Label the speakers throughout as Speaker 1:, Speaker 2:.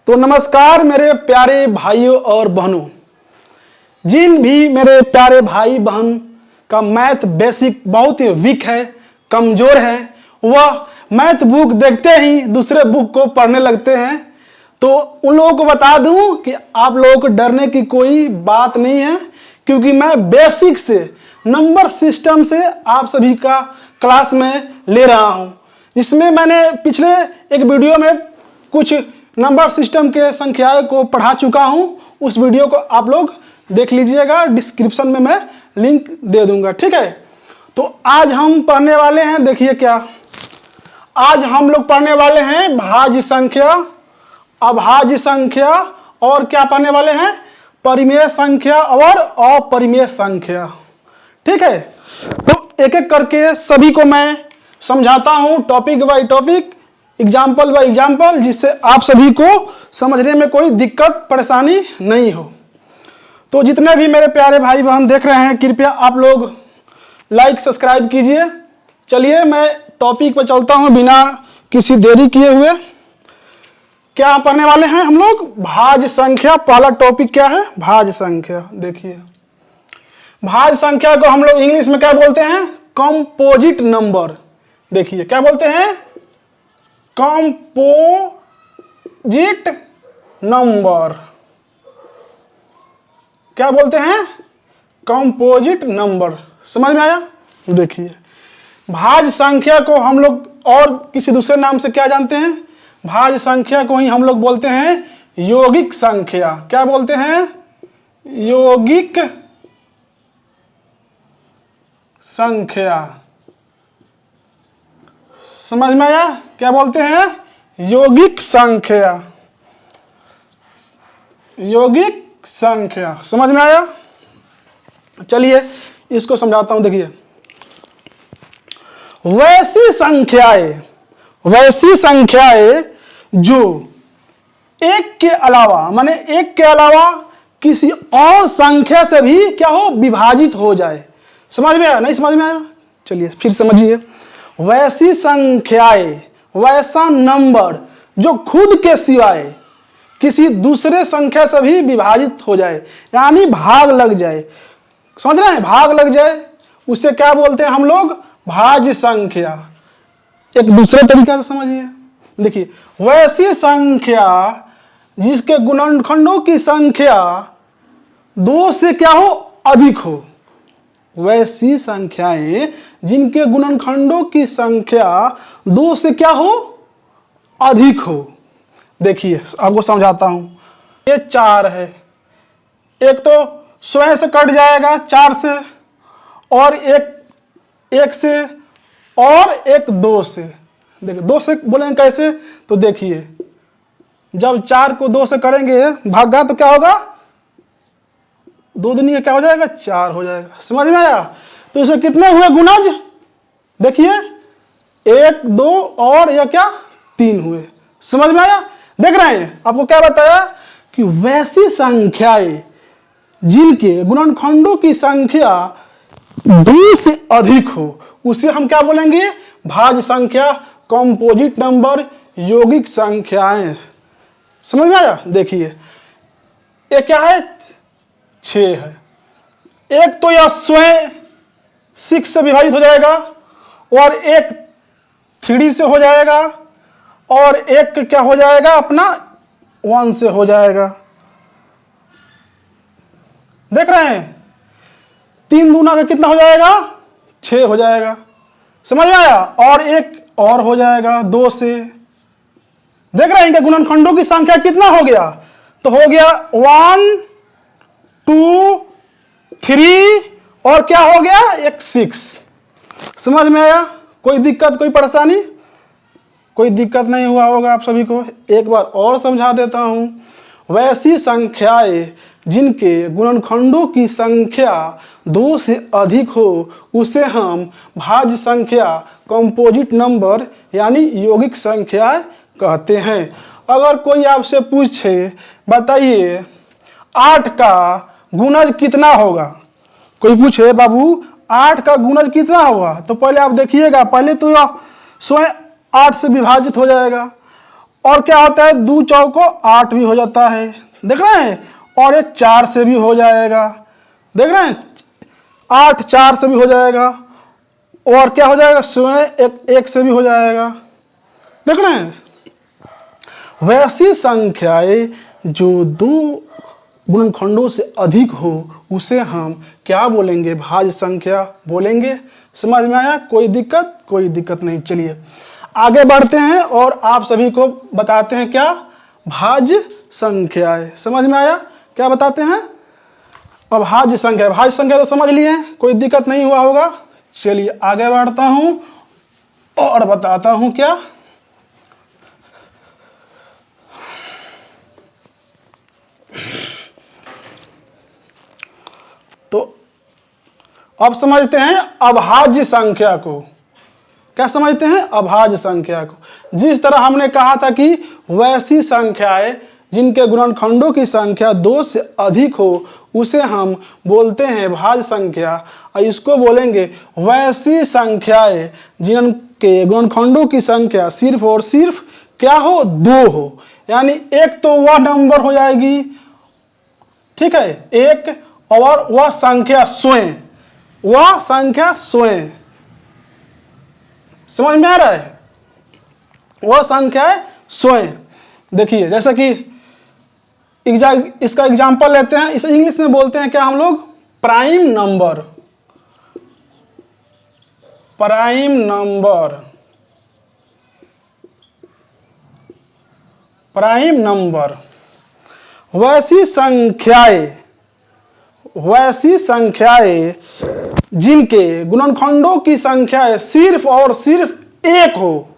Speaker 1: तो नमस्कार मेरे प्यारे भाइयों और बहनों। जिन भी मेरे प्यारे भाई बहन का मैथ बेसिक बहुत ही वीक है, कमजोर है, वह मैथ बुक देखते ही दूसरे बुक को पढ़ने लगते हैं, तो उन लोगों को बता दूं कि आप लोगों को डरने की कोई बात नहीं है, क्योंकि मैं बेसिक से नंबर सिस्टम से आप सभी का क्लास में ले रहा हूं। इसमें मैंने पिछले एक वीडियो में कुछ नंबर सिस्टम के संख्याएं को पढ़ा चुका हूं। उस वीडियो को आप लोग देख लीजिएगा, डिस्क्रिप्शन में मैं लिंक दे दूंगा, ठीक है। तो आज हम पढ़ने वाले हैं, देखिए क्या, आज हम लोग पढ़ने वाले हैं भाज्य संख्या, अभाज्य संख्या और क्या पढ़ने वाले हैं, परिमेय संख्या और अपरिमेय संख्या, ठीक है। तो एक एक करके सभी को मैं समझाता हूं, topic by topic, example by example, जिससे आप सभी को समझने में कोई दिक्कत परेशानी नहीं हो। तो जितने भी मेरे प्यारे भाई बहन देख रहे हैं, कृपया आप लोग लाइक सब्सक्राइब कीजिए। चलिए मैं टॉपिक पर चलता हूं बिना किसी देरी किए हुए। क्या पढ़ने वाले हैं हम लोग, भाज्य संख्या। पहला टॉपिक क्या है, भाज्य संख्या। देखिए भाज्य संख्या को हम लोग इंग्लिश में क्या बोलते हैं, कंपोजिट नंबर। देखिए क्या बोलते हैं, कंपोजिट नंबर। क्या बोलते हैं, कंपोजिट नंबर। समझ में आया। देखिए भाज्य संख्या को हम लोग और किसी दूसरे नाम से क्या जानते हैं, भाज्य संख्या को ही हम लोग बोलते हैं यौगिक संख्या। क्या बोलते हैं, यौगिक संख्या। समझ में आया, क्या बोलते हैं, यौगिक संख्या, यौगिक संख्या। समझ में आया। चलिए इसको समझाता हूं। देखिए वैसी संख्याएं जो एक के अलावा, माने एक के अलावा किसी और संख्या से भी क्या हो, विभाजित हो जाए। समझ में आया, नहीं समझ में आया। चलिए फिर समझिए, वैसी संख्याएं, वैसा नंबर जो खुद के सिवाय किसी दूसरे संख्या से भी विभाजित हो जाए, यानी भाग लग जाए। समझ रहे हैं, भाग लग जाए, उसे क्या बोलते हैं हम लोग, भाज्य संख्या। एक दूसरे तरीके से समझिए। देखिए वैसी संख्या जिसके गुणनखंडों की संख्या 2 से क्या हो, अधिक हो। वैसी संख्याएं जिनके गुणनखंडों की संख्या 2 से क्या हो, अधिक हो। देखिए आपको समझाता हूं। ये 4 है, एक तो स्वयं से कट जाएगा 4 से, और एक से, और एक 2 से। देखिए 2 से बोलेंगे कैसे, तो देखिए जब 4 को 2 से करेंगे भागा तो क्या होगा, 2 दूनी क्या हो जाएगा, 4 हो जाएगा। समझ में आया। तो इसे कितने हुए गुणज, देखिए 1 2 और या क्या 3 हुए। समझ में आया। देख रहे हैं, आपको क्या बताया कि वैसी संख्याएं जिनके गुणनखंडों की संख्या 2 से अधिक हो, उसे हम क्या बोलेंगे, भाज्य संख्या, कंपोजिट नंबर, यौगिक संख्याएं। समझ में आया। देखिए ये क्या है, 6 है। एक तो यह स्वयं 6 से विभाजित हो जाएगा, और एक 3 से हो जाएगा, और एक क्या हो जाएगा, अपना 1 से हो जाएगा। देख रहे हैं, 3 दूना का कितना हो जाएगा, 6 हो जाएगा। समझ में आया। और एक और हो जाएगा 2 से। देख रहे हैं कि गुणनखंडों की संख्या कितना हो गया, तो हो गया 1 2 3 और क्या हो गया, एक 6। समझ में आया। कोई दिक्कत, कोई परेशानी, कोई दिक्कत नहीं हुआ होगा आप सभी को। एक बार और समझा देता हूं। वैसी संख्याएं जिनके गुणनखंडों की संख्या 2 से अधिक हो, उसे हम भाज्य संख्या, कंपोजिट नंबर यानी यौगिक संख्या कहते हैं। अगर कोई आपसे पूछे, बताइए 8 का गुणज कितना होगा, कोई पूछे बाबू 8 का गुणज कितना होगा, तो पहले आप देखिएगा, पहले तो यह स्वयं 8 से विभाजित हो जाएगा, और क्या होता है, 2 चौको 8 भी हो जाता है, देख रहे हैं। और एक 4 से भी हो जाएगा, देख रहे हैं, 8 4 से भी हो जाएगा। और क्या हो जाएगा, स्वयं एक से भी हो जाएगा, देख रहे हैं। वैसी संख्याएं जो 2 गुणनखंडों से अधिक हो उसे हम क्या बोलेंगे, भाज्य संख्या बोलेंगे। समझ में आया, कोई दिक्कत नहीं। चलिए आगे बढ़ते हैं और आप सभी को बताते हैं क्या, भाज्य संख्याएं। समझ में आया, क्या बताते हैं, अभाज्य संख्या। भाज्य संख्या तो समझ लिए, कोई दिक्कत नहीं हुआ होगा। चलिए आगे बढ़ता हूं और बताता हूं क्या, तो अब समझते हैं अभाज्य संख्या को। क्या समझते हैं, अभाज्य संख्या को। जिस तरह हमने कहा था कि वैसी संख्याएं जिनके गुणनखंडों की संख्या 2 से अधिक हो उसे हम बोलते हैं भाज्य संख्या, और इसको बोलेंगे वैसी संख्याएं जिनके गुणनखंडों की संख्या सिर्फ और सिर्फ क्या हो, 2 हो। यानी एक तो वह नंबर हो जाएगी, ठीक है, एक, और वह संख्या स्वयं, वह संख्या स्वयं। समझ में आ रहा है, वह संख्या स्वयं। देखिए जैसा कि इसका एग्जांपल लेते हैं, इसे इंग्लिश में बोलते हैं क्या हम लोग, prime number. Prime number, prime number. वैसी संख्याएं जिनके गुणनखंडों की संख्या सिर्फ और सिर्फ 1 हो।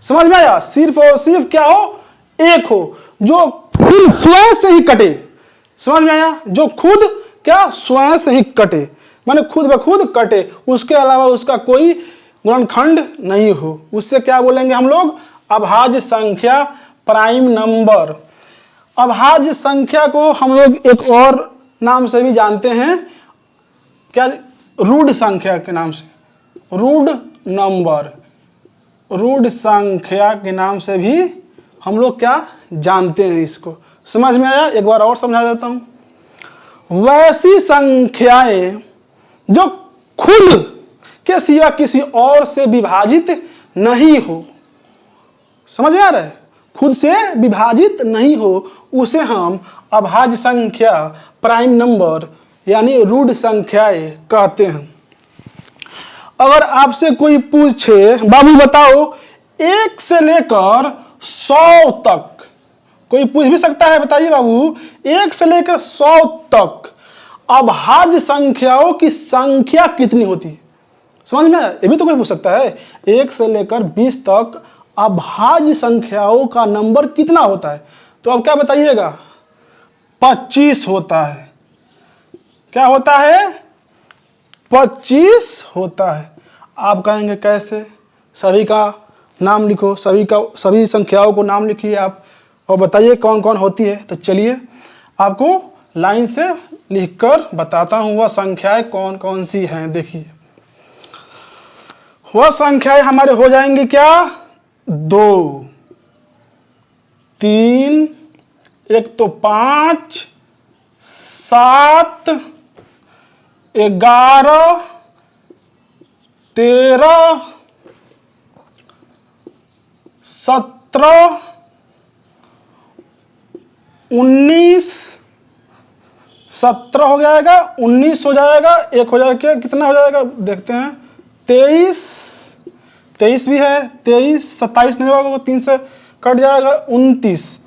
Speaker 1: समझ में आया, सिर्फ और सिर्फ क्या हो, 1 हो, जो खुद स्वयं से ही कटे। समझ में आया, जो खुद क्या स्वयं से ही कटे, माने खुद ब खुद कटे, उसके अलावा उसका कोई गुणनखंड नहीं हो, उससे क्या बोलेंगे हम लोग, अभाज्य संख्या, प्राइम नंबर। अभाज्य संख्या को हम लोग एक और नाम से भी जानते हैं, क्या, रूढ़ संख्या के नाम से, रूढ़ नंबर, रूढ़ संख्या के नाम से भी हम लोग क्या जानते हैं इसको। समझ में आया, एक बार और समझा देता हूं। वैसी संख्याएं जो खुद के सिवा किसी और से विभाजित नहीं हो। समझ में आ रहा है, खुद से विभाजित नहीं हो उसे हम अभाज्य संख्या, प्राइम नंबर यानी रूढ़ संख्याएं कहते हैं। अगर आपसे कोई पूछे, बाबू बताओ 1 से लेकर 100 तक, कोई पूछ भी सकता है, बताइए बाबू 1 से लेकर 100 तक अभाज्य संख्याओं की संख्या कितनी होती है। समझ में, ये भी तो कोई पूछ सकता है, 1 से लेकर 20 तक अभाज्य संख्याओं का नंबर कितना होता है, तो अब क्या बताइएगा, 25 होता है। क्या होता है, 25 होता है। आप कहेंगे कैसे, सभी का नाम लिखो, सभी संख्याओं को नाम लिखिए आप और बताइए कौन कौन होती है। तो चलिए आपको लाइन से लिखकर बताता हूं वह संख्याएं कौन कौन सी हैं। देखिए वह संख्याएं हमारे हो जाएंगी क्या, 2, 3, एक तो 5, 7, 11, 13, 17, 19, 17 हो जाएगा, 19 हो जाएगा, एक हो जाएगा, कितना हो जाएगा देखते हैं, 23 भी है, 23, 27 नहीं होगा, 3 से कट जाएगा, 29,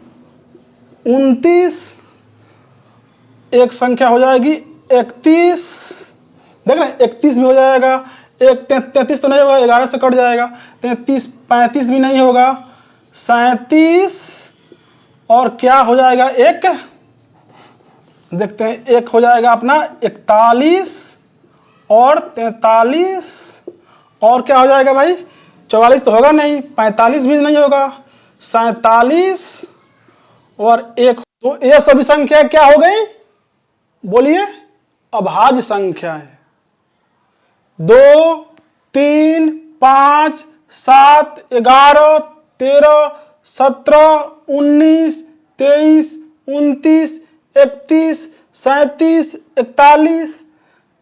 Speaker 1: एक संख्या हो जाएगी, 31, देख रहे हैं 31 भी हो जाएगा, 33 तो नहीं होगा, 11 से कट जाएगा, 33, 35 भी नहीं होगा, 37, और क्या हो जाएगा, एक देखते हैं, एक हो जाएगा अपना 41 और 43, और क्या हो जाएगा भाई, 44 तो होगा नहीं, 45 भी नहीं होगा, 47 और एक। तो ये सभी संख्या क्या हो गई, बोलिए, अभाज्य संख्या है। 2, 3, 5, 7, 11, 13, 17, 19, 23, 29, 31, 37, 41,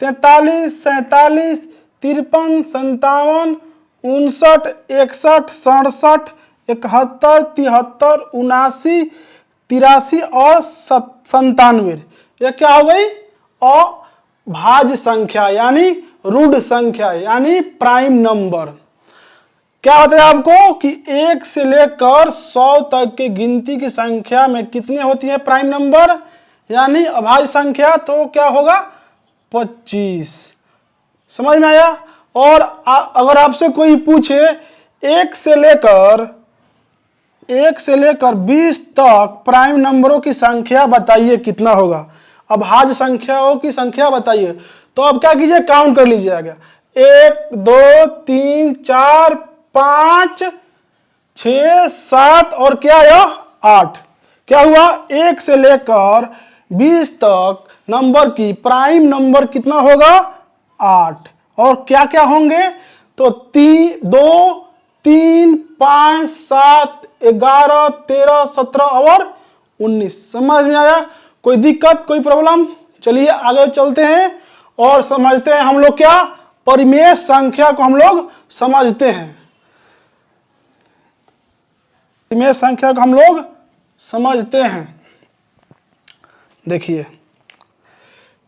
Speaker 1: 43, 47, 53, 57, 59, 61, 67, 71, 73, 79, 83 और 97। यह क्या हो गई? अभाज्य संख्या यानी रूढ़ संख्या यानी प्राइम नंबर। क्या होता है आपको कि 1 से लेकर 100 तक के गिनती की संख्या में कितने होती है प्राइम नंबर यानी अभाज्य संख्या? तो क्या होगा? 25। समझ में आया? और अगर आपसे कोई पूछे 1 से लेकर 20 तक प्राइम नंबरों की संख्या बताइए कितना होगा, अभाज्य संख्याओं की संख्या बताइए, तो अब क्या कीजिए? काउंट कर लीजिएगा। 1, 2, 3, 4, 5, 6, 7 और क्या यह 8। क्या हुआ? 1 से लेकर 20 तक नंबर की प्राइम नंबर कितना होगा? 8। और क्या क्या होंगे? तो 2, 3, 5, 7, 11, 13, 17 और 19। समझ में आया? कोई दिक्कत, कोई प्रॉब्लम? चलिए आगे चलते हैं और समझते हैं हम लोग क्या परिमेय संख्या को हम लोग समझते हैं। परिमेय संख्या को हम लोग समझते हैं। देखिए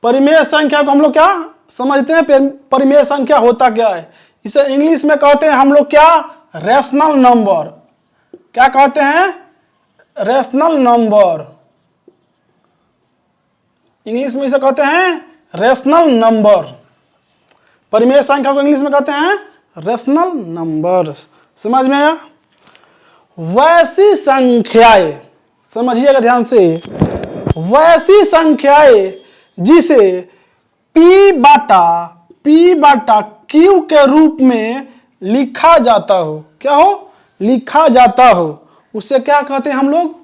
Speaker 1: परिमेय संख्या को हम लोग क्या समझते हैं? परिमेय संख्या होता क्या है? इसे इंग्लिश में कहते हैं हम लोग क्या? Rational number. क्या कहते हैं? Rational number. इंग्लिश में इसे कहते हैं रैशनल नंबर। परिमेय संख्या को इंग्लिश में कहते हैं रैशनल नंबर। समझ में आया? वैसी संख्याएं, समझिएगा ध्यान से, वैसी संख्याएं जिसे P बटा Q के रूप में लिखा जाता हो। क्या हो? लिखा जाता हो, उसे क्या कहते हैं हम लोग?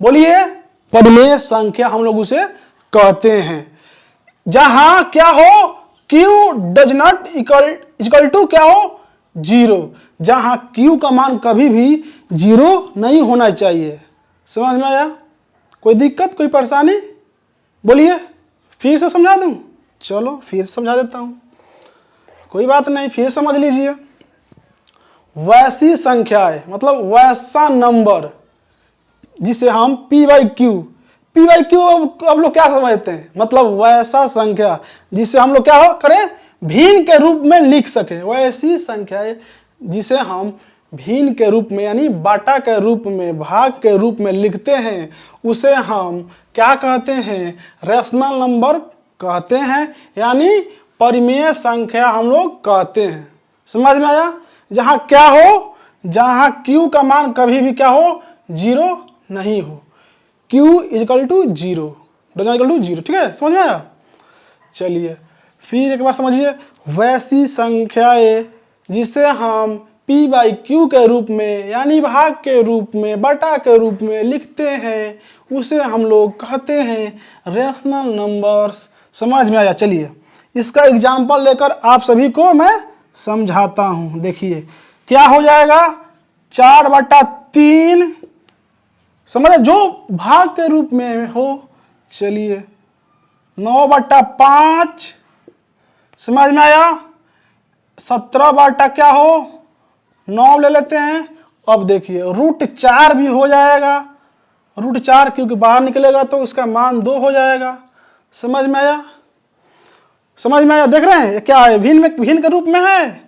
Speaker 1: बोलिए। परिमेय संख्या हम लोग उसे कहते हैं। जहां क्या हो? Q does not equal to क्या हो? 0। जहां Q का मान कभी भी 0 नहीं होना चाहिए। समझ में आया? कोई दिक्कत, कोई परेशानी? बोलिए, फिर से समझा दूं? चलो फिर समझा देता हूं, कोई बात नहीं, फिर समझ लीजिए। वैसी संख्याएं मतलब वैसा नंबर जिसे हम P बाई क्यू अब लोग क्या समझते हैं? मतलब वैसा संख्या जिसे हम लोग क्या हो करें? भिन्न के रूप में लिख सके। वैसी संख्याएं जिसे हम भिन्न के रूप में यानी बाटा के रूप में, भाग के रूप में लिखते हैं, उसे हम क्या कहते हैं? रैशनल नंबर कहते हैं, यानी परिमेय संख्या हम लोग कहते हैं। समझ में आया? जहां क्या हो? जहां Q का मान कभी भी क्या हो? 0 नहीं हो। Q equal to 0, doesn't equal to 0। ठीक है, समझ में आया? चलिए फिर एक बार समझिए। वैसी संख्याएं जिसे हम P बाई Q के रूप में यानी भाग के रूप में, बटा के रूप में लिखते हैं, उसे हम लोग कहते हैं रैशनल नंबर्स। समझ में आया? चलिए इसका एग्जाम्पल लेकर आप सभी को मैं समझाता हूं। देखिए क्या हो जाएगा? 4/3 समझ जो भाग के रूप में हो। चलिए 9/5 समझ में आया? 17 क्या हो? 9 ले लेते हैं। अब देखिए √4 भी हो जाएगा। √4 क्योंकि बाहर निकलेगा तो उसका मान 2 हो जाएगा। समझ में आया? समझ में आया? देख रहे हैं ये क्या है? भिन्न के रूप में है,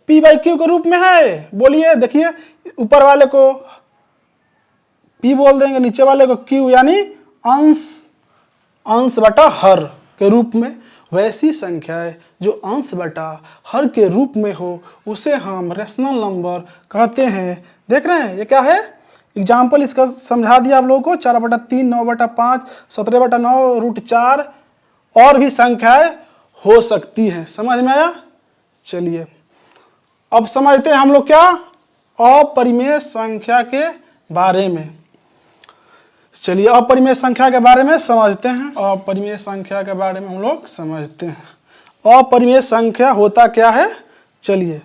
Speaker 1: P बाई Q के रूप में है। बोलिए, देखिए ऊपर वाले को P बोल देंगे, नीचे वाले को Q, यानी अंश बटा हर के रूप में। वैसी संख्याएं जो अंश बटा हर के रूप में हो उसे हम रैशनल नंबर कहते हैं। देख रहे हैं ये क्या है? एग्जाम्पल इसका समझा दिया आप लोगों को। 4/3, 9/5, 17/9, √4 और भी संख्याएं हो सकती हैं। समझ में आया? चलिए अब समझते हैं हम लोग क्या अपरिमेय संख्या के बारे में। चलिए अपरिमेय संख्या के बारे में समझते हैं। अपरिमेय संख्या के बारे में हम लोग समझते हैं। अपरिमेय संख्या होता क्या है? चलिए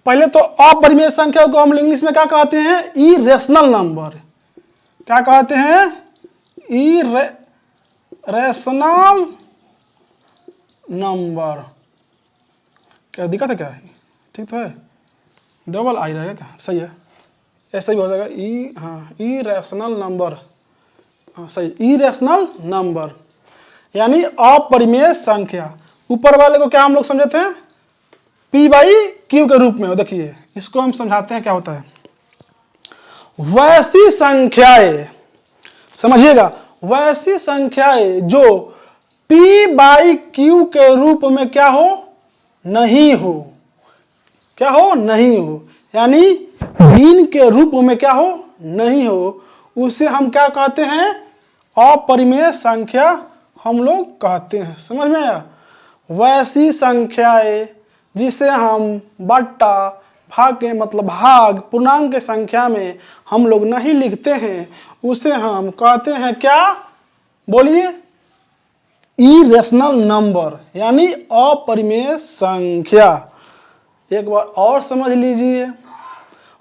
Speaker 1: पहले तो अपरिमेय संख्या को हम इंग्लिश में क्या कहते हैं? Irrational number. क्या कहते हैं? Irrational number. क्या दिक्कत है क्या? ठीक तो है, डबल आई रहेगा क्या? सही है, ऐसा ही हो जाएगा। Irrational number. हाँ सही, इरेशनल नंबर यानी अपरिमेय संख्या। ऊपर वाले को क्या हम लोग समझे थे? P/Q के रूप में। देखिए इसको हम समझाते हैं क्या होता है। वैसी संख्याएं, समझिएगा, वैसी संख्याएं जो P/Q के रूप में क्या हो? नहीं हो। क्या हो? नहीं हो, यानी भिन्न के रूप में क्या हो? नहीं हो, उसे हम क्या कहते हैं? अपरिमेय संख्या हम लोग कहते हैं। समझ में आया? वैसी संख्याएं जिसे हम बट्टा भाग के मतलब भाग पूर्णांक के संख्या में हम लोग नहीं लिखते हैं, उसे हम कहते हैं क्या? बोलिए, इरेशनल नंबर यानी अपरिमेय संख्या। एक बार और समझ लीजिए,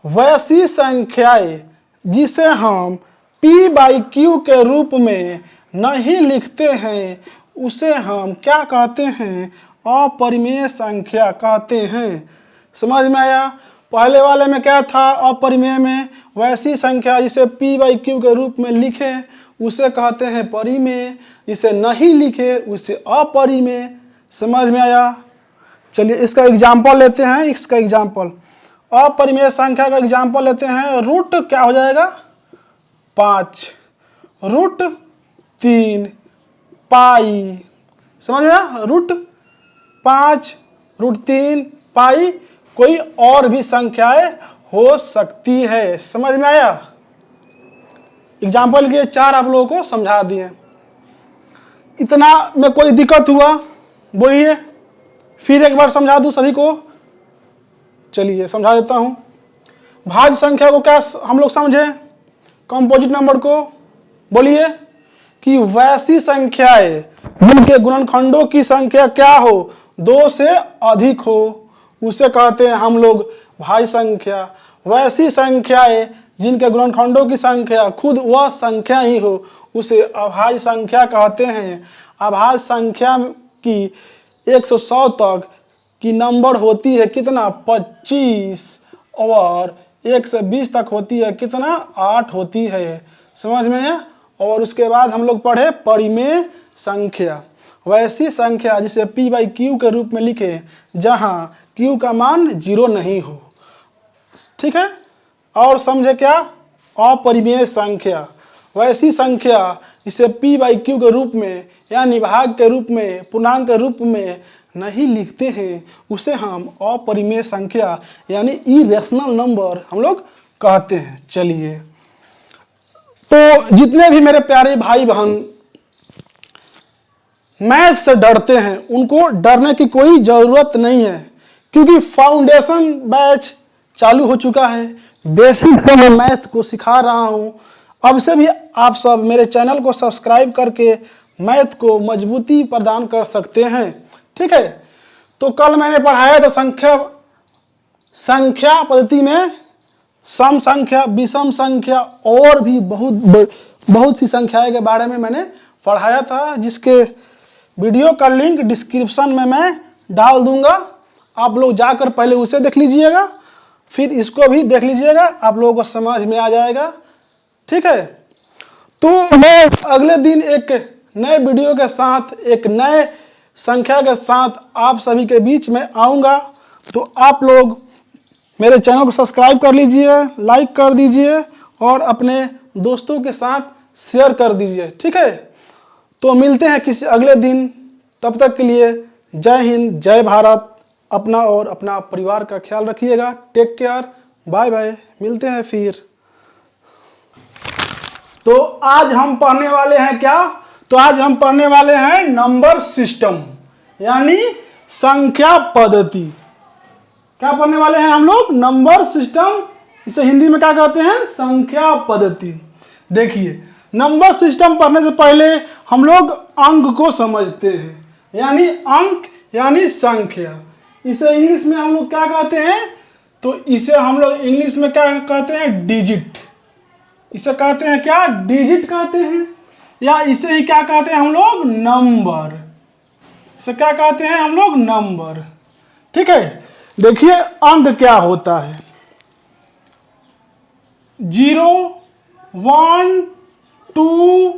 Speaker 1: वैसी संख्याएं जिसे हम P/Q के रूप में नहीं लिखते हैं, उसे हम क्या कहते हैं? अपरिमेय संख्या कहते हैं। समझ में आया? पहले वाले में क्या था? अपरिमेय में वैसी संख्या जिसे P/Q के रूप में लिखे उसे कहते हैं परिमेय, जिसे नहीं लिखे उसे अपरिमेय। समझ में आया? चलिए इसका एग्जाम्पल लेते हैं। इसका एग्जाम्पल, अपरिमेय संख्या का एग्जाम्पल लेते हैं। रूट क्या हो जाएगा? 5, रूट 3 पाई। समझ में आया? रूट 5, रूट 3 पाई। कोई और भी संख्याएं हो सकती है। समझ में आया? एग्जाम्पल के 4 आप लोगों को समझा दिए। इतना में कोई दिक्कत हुआ? बोलिए, फिर एक बार समझा दूं सभी को। चलिए समझा देता हूं। भाज्य संख्या को क्या हम लोग समझे? कंपोजिट नंबर को। बोलिए कि वैसी संख्याएं जिनके गुणनखंडों की संख्या क्या हो? 2 से अधिक हो, उसे कहते हैं हम लोग भाज्य संख्या। वैसी संख्याएं जिनके गुणनखंडों की संख्या खुद वह संख्या ही हो, उसे अभाज्य संख्या कहते हैं। अभाज्य संख्या की 100 तक की नंबर होती है कितना? 25, और 1 से 20 तक होती है कितना? 8 होती है। समझ में है? और उसके बाद हम लोग पढ़े परिमेय संख्या। वैसी संख्या जिसे P/Q के रूप में लिखे जहां Q का मान 0 नहीं हो। ठीक है? और समझे क्या? अपरिमेय संख्या, वैसी संख्या जिसे P/Q के रूप में यानी भाग के रूप में पूर्णांक के रूप में नहीं लिखते हैं, उसे हम अपरिमेय संख्या यानी इरेशनल नंबर हम लोग कहते हैं। चलिए, तो जितने भी मेरे प्यारे भाई बहन मैथ से डरते हैं, उनको डरने की कोई ज़रूरत नहीं है, क्योंकि फाउंडेशन बैच चालू हो चुका है। बेसिक से मैं मैथ को सिखा रहा हूं। अब से भी आप सब मेरे चैनल को सब्सक्राइब करके मैथ को मजबूती प्रदान कर सकते हैं। ठीक है? तो कल मैंने पढ़ाया था संख्या पद्धति में सम संख्या, विषम संख्या और भी बहुत सी संख्याएं के बारे में मैंने पढ़ाया था, जिसके वीडियो का लिंक डिस्क्रिप्शन में मैं डाल दूंगा। आप लोग जाकर पहले उसे देख लीजिएगा, फिर इसको भी देख लीजिएगा, आप लोगों को समझ में आ जाएगा। ठीक है? तो मैं अगले दिन एक नए वीडियो के साथ, एक नए संख्या के साथ आप सभी के बीच में आऊँगा। तो आप लोग मेरे चैनल को सब्सक्राइब कर लीजिए, लाइक कर दीजिए और अपने दोस्तों के साथ शेयर कर दीजिए। ठीक है? तो मिलते हैं किसी अगले दिन। तब तक के लिए जय हिंद, जय भारत। अपना और अपना परिवार का ख्याल रखिएगा। टेक केयर, बाय बाय, मिलते हैं फिर। तो आज हम पढ़ने वाले हैं क्या? तो आज हम पढ़ने वाले हैं नंबर सिस्टम यानी संख्या पद्धति। क्या पढ़ने वाले हैं हम लोग? Number system. इसे हिंदी में क्या कहते हैं? संख्या पद्धति। देखिए, नंबर सिस्टम पढ़ने से पहले हम लोग अंक को समझते हैं, यानी अंक यानी संख्या। इसे इंग्लिश में हम लोग क्या कहते हैं? तो इसे हम लोग इंग्लिश में क्या कहते हैं? डिजिट। इसे कहते हैं क्या? डिजिट कहते हैं, या इसे ही क्या कहते हैं हम लोग? नंबर। इसे क्या कहते हैं हम लोग? नंबर। ठीक है, देखिए अंक क्या होता है। 0, 1, 2,